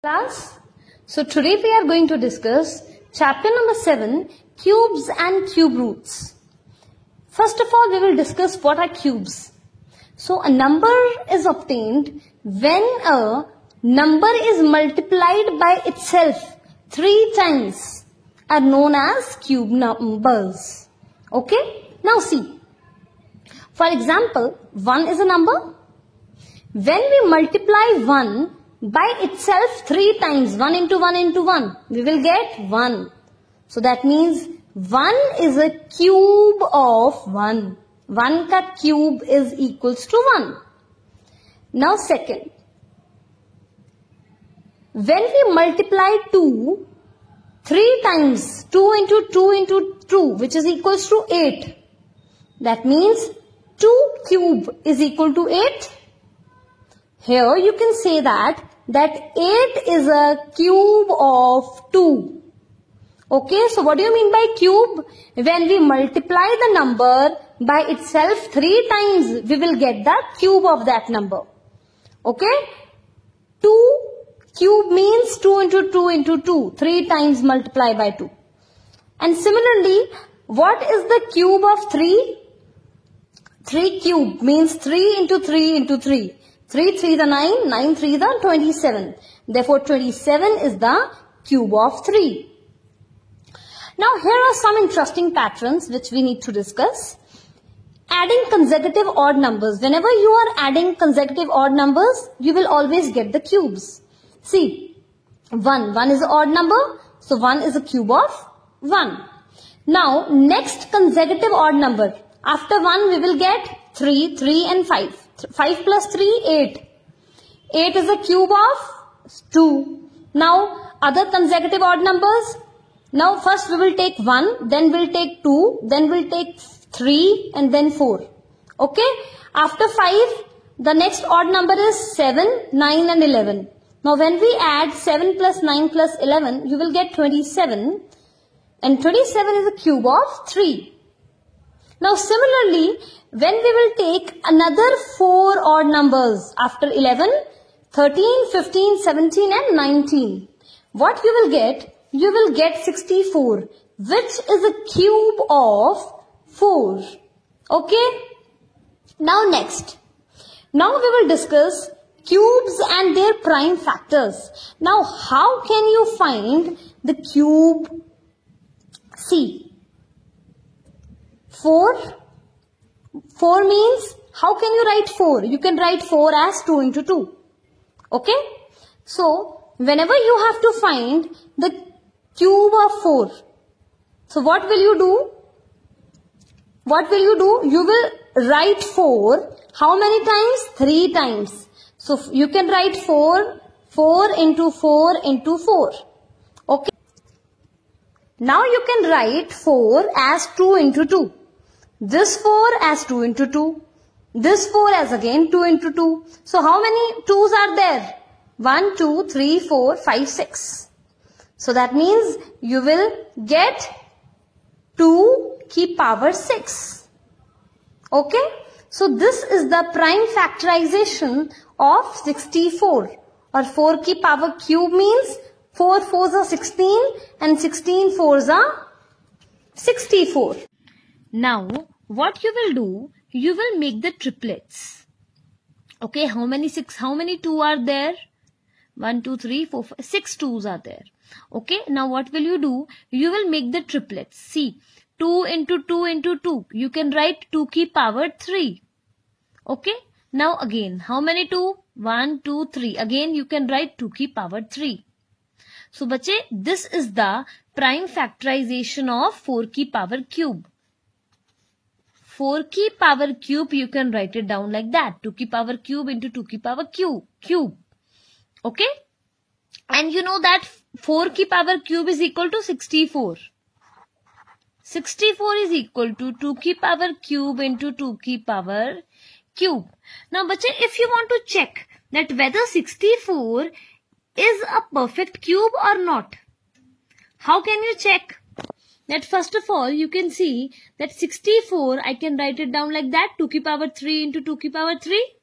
Class. So today we are going to discuss chapter number 7, cubes and cube roots. First of all, we will discuss what are cubes. So a number is obtained when a number is multiplied by itself 3 times, are known as cube numbers. Okay? Now see. For example, 1 is a number. When we multiply 1 by itself 3 times, 1 into 1 into 1, we will get 1. So that means 1 is a cube of 1. 1 ka cube is equals to 1. Now second, when we multiply 2 3 times, 2 into 2 into 2, which is equals to 8. That means 2 cube is equal to 8. Here you can say that 8 is a cube of 2. Okay, so what do you mean by cube? When we multiply the number by itself 3 times, we will get the cube of that number. Okay, 2 cube means 2 into 2 into 2, 3 times multiply by 2. And similarly, what is the cube of 3? 3 cube means 3 into 3 into 3. 3 3 is 9, 9 3 is 27. Therefore, 27 is the cube of 3. Now, here are some interesting patterns which we need to discuss. Adding consecutive odd numbers. Whenever you are adding consecutive odd numbers, you will always get the cubes. See, 1. 1 is an odd number. So, 1 is a cube of 1. Now, next consecutive odd number. After 1, we will get 3, 3 and 5. 5 plus 3, 8. 8 is a cube of 2. Now, other consecutive odd numbers. Now, first we will take 1, then we'll take 2, then we'll take 3 and then 4. Okay? After 5, the next odd number is 7, 9 and 11. Now, when we add 7 plus 9 plus 11, you will get 27. And 27 is a cube of 3. Now, similarly, when we will take another 4 odd numbers after 11, 13, 15, 17 and 19. What you will get? You will get 64, which is a cube of 4. Okay? Now next. Now we will discuss cubes and their prime factors. Now how can you find the cube? See. 4 means, how can you write 4? You can write 4 as 2 into 2. Okay? So, whenever you have to find the cube of 4, so what will you do? What will you do? You will write 4. How many times? 3 times. So, you can write 4 into 4 into 4. Okay? Now, you can write 4 as 2 into 2. This 4 as 2 into 2. This 4 as again 2 into 2. So how many 2's are there? 1, 2, 3, 4, 5, 6. So that means you will get 2 ki power 6. Okay? So this is the prime factorization of 64. Or 4 ki power cube means 4 4s are 16 and 16 4s are 64. Now, what you will do, you will make the triplets. Okay, how many 2 are there? 1, 2, 3, 4, 5, 6 2's are there. Okay, now what will you do? You will make the triplets. See, 2 into 2 into 2. You can write 2 ki power 3. Okay, now again, how many 2? 1, 2, 3. Again, you can write 2 ki power 3. So, bache, this is the prime factorization of 4 ki power cube. 4 ki power cube, you can write it down like that. 2 ki power cube into 2 ki power cube. Okay? And you know that 4 ki power cube is equal to 64. 64 is equal to 2 ki power cube into 2 ki power cube. Now, bache, if you want to check that whether 64 is a perfect cube or not, how can you check? That first of all, you can see that 64, I can write it down like that, 2 ki power 3 into 2 ki power 3.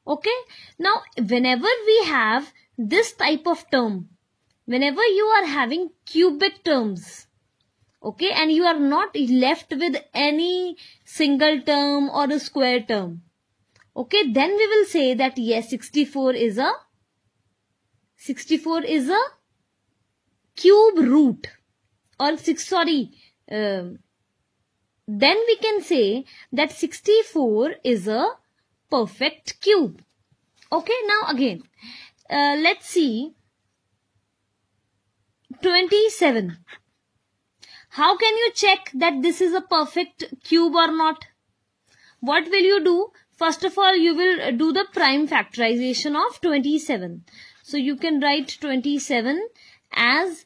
Okay. Now, whenever we have this type of term, whenever you are having cubic terms, okay, and you are not left with any single term or a square term, okay, then we will say that yes, 64 is a cube root, or then we can say that 64 is a perfect cube. Okay, now again, let's see 27. How can you check that this is a perfect cube or not? What will you do? First of all, you will do the prime factorization of 27. So you can write 27 as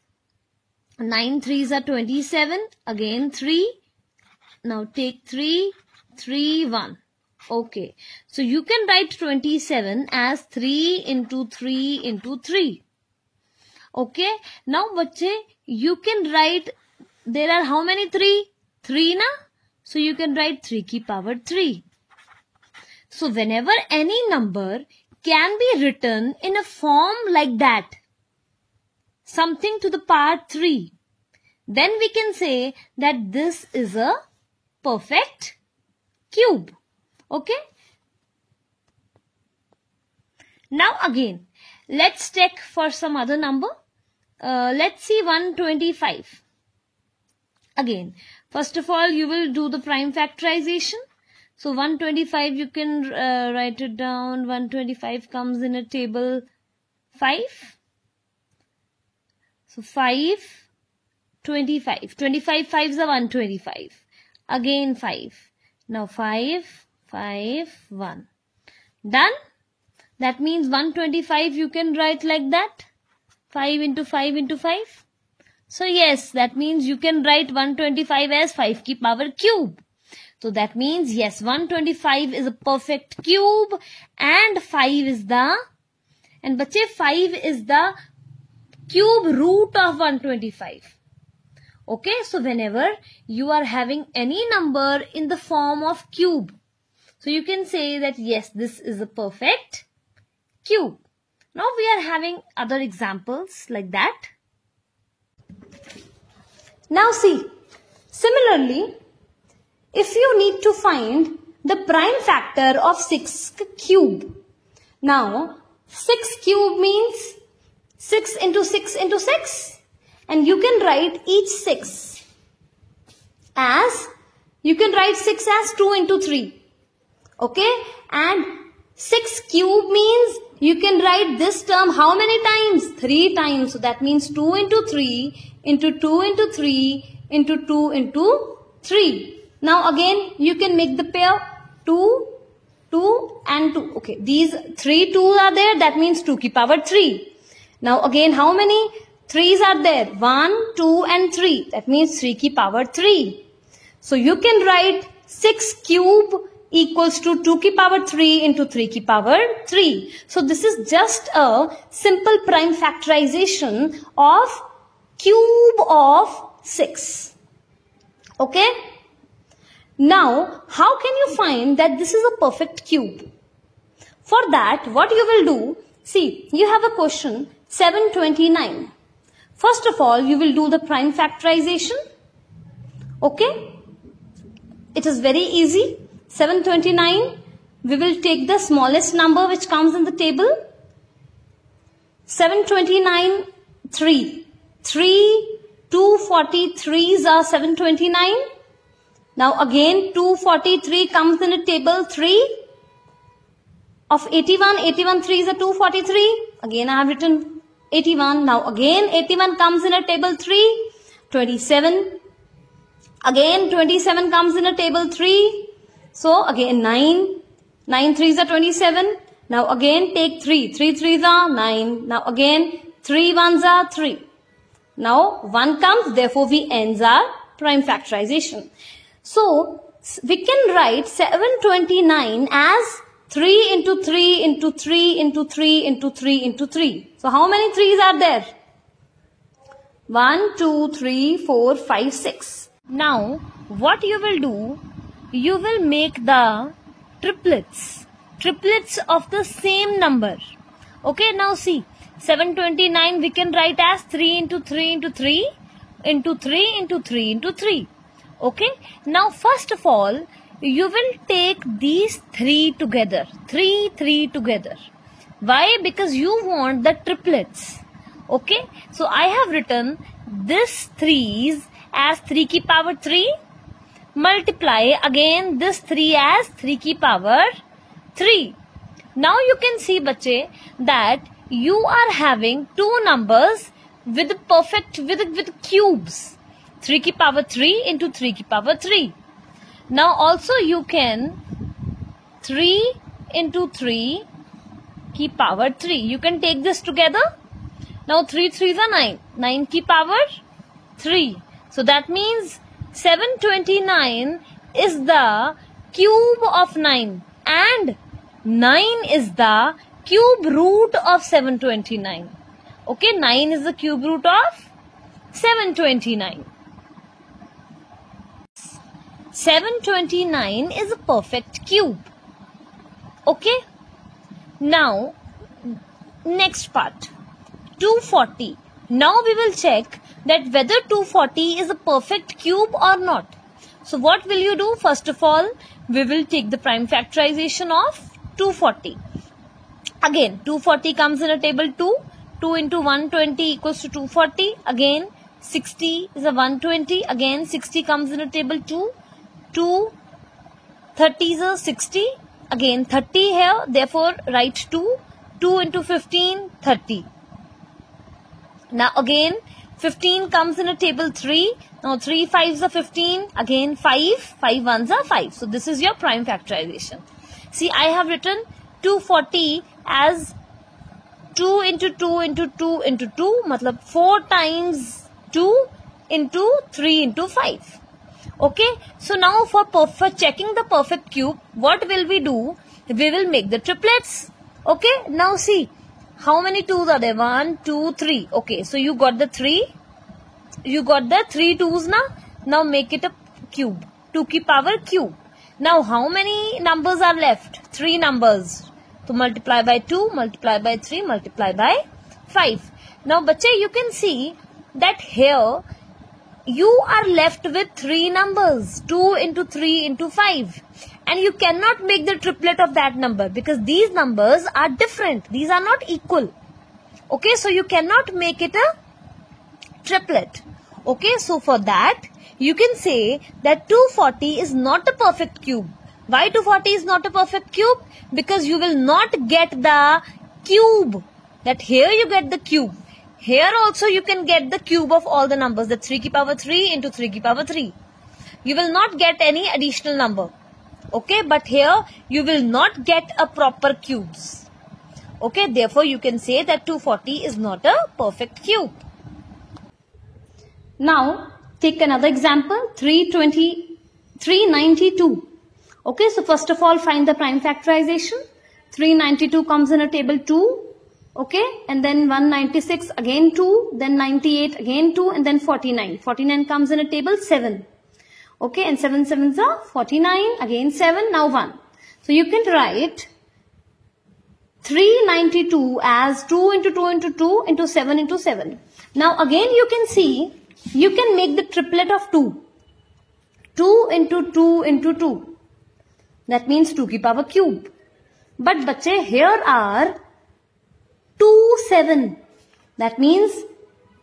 9 3s are 27. Again 3. Now take 3, 3, 1. Okay. So you can write 27 as 3 into 3 into 3. Okay. Now, bache, you can write, there are how many 3? 3 na? So you can write 3 ki power 3. So whenever any number can be written in a form like that, something to the power 3, then we can say that this is a perfect cube. Okay. Now again, let's check for some other number. Let's see 125. Again, first of all, you will do the prime factorization. So 125, you can write it down. 125 comes in a table 5. So 5, 25. 25 5s are 125. Again 5. Now 5, 5, 1. Done? That means 125 you can write like that. 5 into 5 into 5. So yes, that means you can write 125 as 5 ki power cube. So that means yes, 125 is a perfect cube and 5 is the cube root of 125. Okay, so whenever you are having any number in the form of cube, so you can say that yes, this is a perfect cube. Now we are having other examples like that. Now see, similarly, if you need to find the prime factor of 6 cube. Now 6 cube means 6 into 6 into 6. And you can write each 6 as, you can write 6 as 2 into 3. Okay. And 6 cube means you can write this term how many times? 3 times. So that means 2 into 3 into 2 into 3 into 2 into 3. Now again, you can make the pair 2, 2 and 2. Okay. These 3 2s are there. That means 2 ki power 3. Now again, how many 3s are there? 1, 2 and 3. That means 3 ki power 3. So you can write 6 cube equals to 2 ki power 3 into 3 ki power 3. So this is just a simple prime factorization of cube of 6. Okay. Now, how can you find that this is a perfect cube? For that, what you will do, see, you have a question 729. First of all, you will do the prime factorization. Okay. It is very easy. 729, we will take the smallest number which comes in the table. 729, 3. 3, 243s are 729. Now again 243 comes in a table 3 of 81. 81 3s are 243. Again I have written 81. Now again 81 comes in a table 3. 27. Again 27 comes in a table 3. So again 9. 9 3s are 27. Now again take 3. 3 3s are 9. Now again 3 1s are 3. Now 1 comes, therefore we ends our prime factorization. So we can write 729 as 3 into 3 into 3 into 3 into 3 into 3. So how many 3s are there? 1, 2, 3, 4, 5, 6. Now what you will do, you will make the triplets of the same number. Okay, now see, 729 we can write as 3 into 3 into 3 into 3 into 3 into 3. Okay. Now first of all, you will take these 3 together. 3 together. Why? Because you want the triplets. Okay. So I have written this 3's as 3 की power 3. Multiply again this 3 as 3 की power 3. Now you can see बच्चे that you are having two numbers with perfect with cubes. 3 की power 3 into 3 की power 3. Now also you can 3 into 3 की power 3. You can take this together. Now 3 3s are 9. 9 की power 3. So that means 729 is the cube of 9 and 9 is the cube root of 729. Okay, 9 is the cube root of 729. 729 is a perfect cube. Okay. Now, next part. 240. Now we will check that whether 240 is a perfect cube or not. So what will you do? First of all, we will take the prime factorization of 240. Again, 240 comes in a table 2. 2 into 120 equals to 240. Again, 60 is a 120. Again, 60 comes in a table 2. 2 30 is a 60. Again, 30 here. Therefore, write 2. 2 into 15, 30. Now, again, 15 comes in a table 3. Now, 3 5s are 15. Again, 5. 5 1s are 5. So, this is your prime factorization. See, I have written 240 as 2 into 2 into 2 into 2. Matlab 4 times 2 into 3 into 5. Okay. So, now for checking the perfect cube, what will we do? We will make the triplets. Okay. Now, see. How many 2's are there? 1, 2, 3. Okay. So, you got the 3. You got the 3 2's now. Now, make it a cube. 2 की power cube. Now, how many numbers are left? 3 numbers. So, multiply by 2, multiply by 3, multiply by 5. Now, bache, you can see that here you are left with 3 numbers. 2 into 3 into 5. And you cannot make the triplet of that number because these numbers are different. These are not equal. Okay, so you cannot make it a triplet. Okay, so for that, you can say that 240 is not a perfect cube. Why 240 is not a perfect cube? Because you will not get the cube. That here you get the cube. Here also you can get the cube of all the numbers. The 3 की power 3 into 3 की power 3. You will not get any additional number. Okay, but here you will not get a proper cubes. Okay, therefore you can say that 240 is not a perfect cube. Now, take another example, 392. Okay, so first of all, find the prime factorization. 392 comes in a table 2. Okay, and then 196 again 2, then 98 again 2, and then 49. 49 comes in a table 7. Okay, and 7 7s are 49, again 7, now 1. So you can write 392 as 2 into 2 into 2 into 7 into 7. Now again you can see, you can make the triplet of 2. 2 into 2 into 2. That means 2 की power cube. But बच्चे, here are 2 7. That means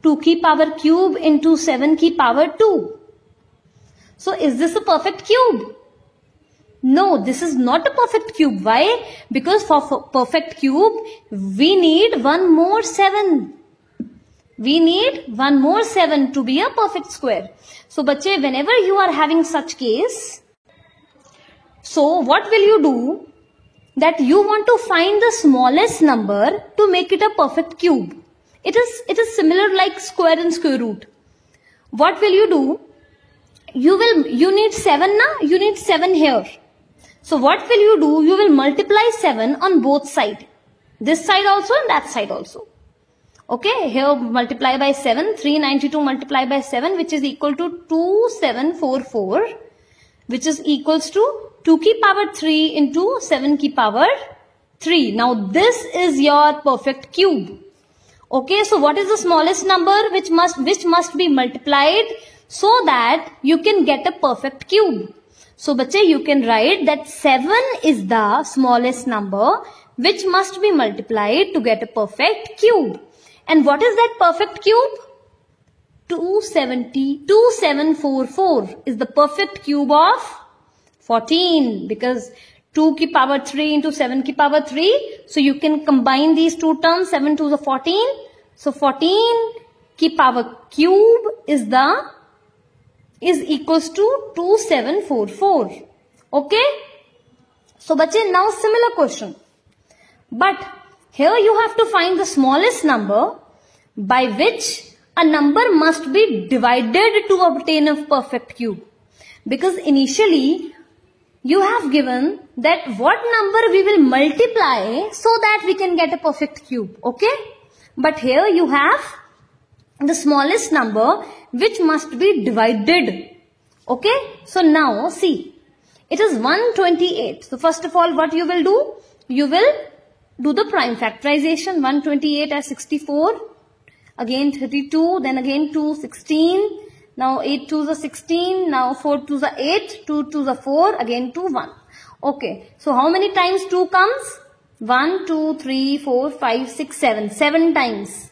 2 की power cube into 7 की power 2. So is this a perfect cube? No, this is not a perfect cube. Why? Because for perfect cube, we need one more 7. We need one more 7 to be a perfect square. So, bache, whenever you are having such case, so what will you do? That you want to find the smallest number to make it a perfect cube. It is similar like square and square root. What will you do? You need 7 na? You need 7 here. So what will you do? You will multiply 7 on both sides. This side also and that side also. Okay, here multiply by 7. 392 multiply by 7, which is equal to 2744, which is equals to 2 की power 3 into 7 की power 3. Now this is your perfect cube. Okay, so what is the smallest number which must be multiplied so that you can get a perfect cube? So bache, you can write that 7 is the smallest number which must be multiplied to get a perfect cube. And what is that perfect cube? 2744 is the perfect cube of 14, because 2 की power 3 into 7 की power 3. So you can combine these two terms, 7 to the 14. So 14 की power cube is equals to 2744. Okay. So bache, now similar question. But here you have to find the smallest number by which a number must be divided to obtain a perfect cube. Because initially you have given that what number we will multiply so that we can get a perfect cube. Okay. But here you have the smallest number which must be divided. Okay. So now see, it is 128. So first of all, what you will do? You will do the prime factorization. 128 as 64. Again 32. Then again 2, 16. Now 8 to the 16. Now 4 to the 8. 2 to the 4. Again 2, 1. Okay. So how many times 2 comes? 1, 2, 3, 4, 5, 6, 7. 7 times.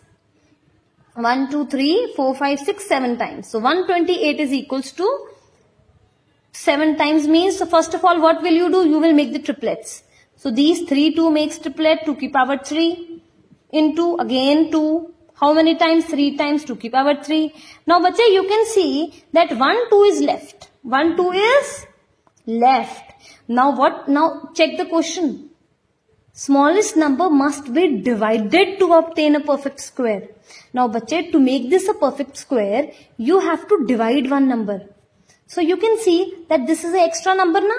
1, 2, 3, 4, 5, 6, 7 times. So 128 is equals to 7 times means, so first of all, what will you do? You will make the triplets. So these 3, 2 makes triplet, 2 की power 3 into again 2. How many times? 3 times 2 की power 3. Now bache, you can see that 1, 2 is left. 1, 2 is left. Now what? Now check the question. Smallest number must be divided to obtain a perfect square. Now bache, to make this a perfect square, you have to divide one number. So you can see that this is an extra number na.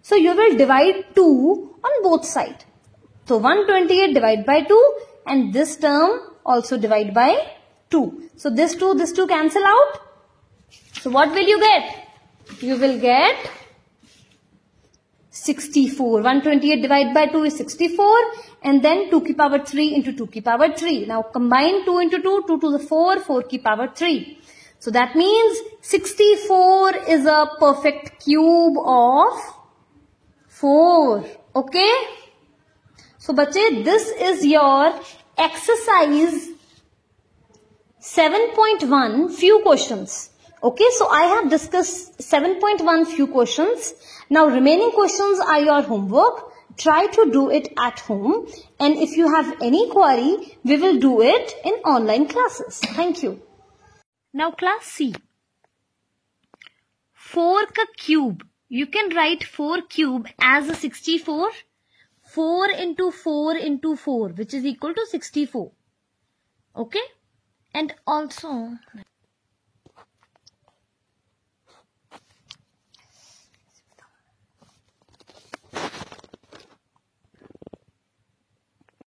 So you will divide 2 on both sides. So 128 divided by 2 and this term also divide by 2. So this 2 cancel out. So what will you get? You will get 64. 128 divided by 2 is 64 and then 2 की power 3 into 2 की power 3. Now combine 2 into 2, 2 to the 4, 4 की power 3. So that means 64 is a perfect cube of 4. Okay. So bache, this is your exercise 7.1 few questions. Okay, so I have discussed 7.1 few questions. Now remaining questions are your homework. Try to do it at home. And if you have any query, we will do it in online classes. Thank you. Now class C. 4 ka cube. You can write 4 cube as a 64. 4 into 4 into 4, which is equal to 64. Okay. And also